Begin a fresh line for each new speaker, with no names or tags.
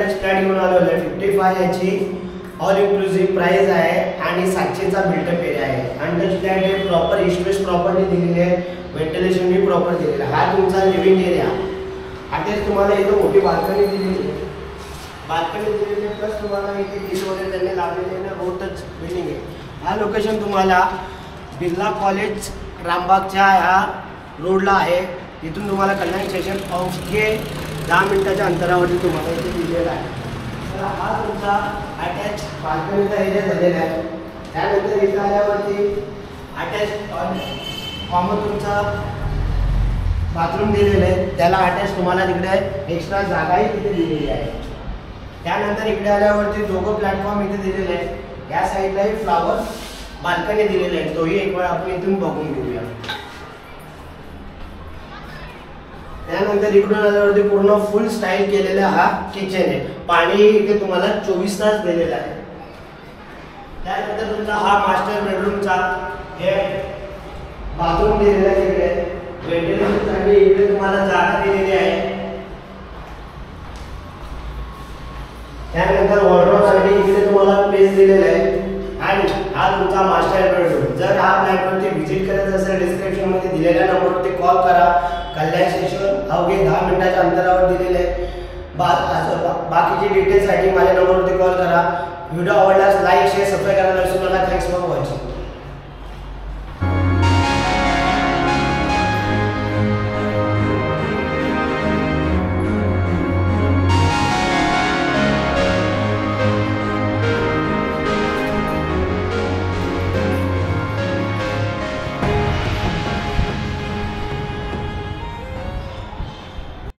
Attach flat घेऊन आलेलो आहे. 55 याची ऑल इन्क्लुसिव्ह प्राइस आहे आणि 700चा बिल्टअप एरिया आहे. अटॅच फ्लॅट हे प्रॉपर ईस्ट वेस्ट प्रॉपर्टी दिलेली आहे, व्हेंटिलेशन बी प्रॉपर दिलेलं आहे. हा तुमचा लिव्हिंग एरिया. अटॅच तुम्हाला इथं मोठी बाल्कनी दिलेली आहे. बाल्कनी दिलेली आहे प्लस तुम्हाला इथे डिश वगैरे त्यांनी लावलेले आहे ना, रोड टच बिल्डिंग आहे. हा लोकेशन तुम्हाला बिर्ला कॉलेज रामबागच्या ह्या रोडला आहे. इथून तुम्हाला कल्याण स्टेशन अवघे 10 मिनिटाच्या अंतरावरती तुम्हाला इथे दिलेला आहे. तर हा तुमचा अटॅच बाल्कनीचा एरिया झालेला आहे. त्यानंतर इथं आल्यावरती अटॅच कॉमन तुमचा बाथरूम दिलेलं आहे. त्याला अटॅच तुम्हाला तिकडे एक्स्ट्रा जागाही तिथे दिलेली आहे. त्यानंतर इकडे आल्यावरती दोघं प्लॅटफॉर्म इथे दिलेले आहे. या साईडलाही फ्लावर बाल्कनी दिलेले आहे. तोही एक वेळ आपण इथून बघून घेऊया. त्यानंतर इकडून आल्यावरती पूर्ण फुल स्टाईल केलेला हा किचन आहे. पाणी इथे तुम्हाला 24 तास दिलेला आहे. त्यानंतर तुमचा हा मास्टर बेडरूमचा हे बाथरूम दिलेला आहे. तिकडे व्हेंटिलेशनसाठी इकडे तुम्हाला जागा दिलेली आहे. त्यानंतर वॉर्डरोबसाठी इकडे तुम्हाला स्पेस दिलेला आहे. आणि हा तुमचा मास्टर बेडरूम. जर हा फ्लॅटवरती व्हिजिट करायचं असेल डिस्क्रिप्शनमध्ये दिलेल्या नंबरवरती कॉल करा. कल्याण स्टेशन अवघे 10 मिनिटाच्या अंतरावर दिलेले आहे. बाकीची डिटेल्ससाठी माझ्या नंबरवरती कॉल करा. व्हिडिओ आवडल्यास लाईक शेअर सबस्क्राईब करायला विसरू नका. Thanks for watching.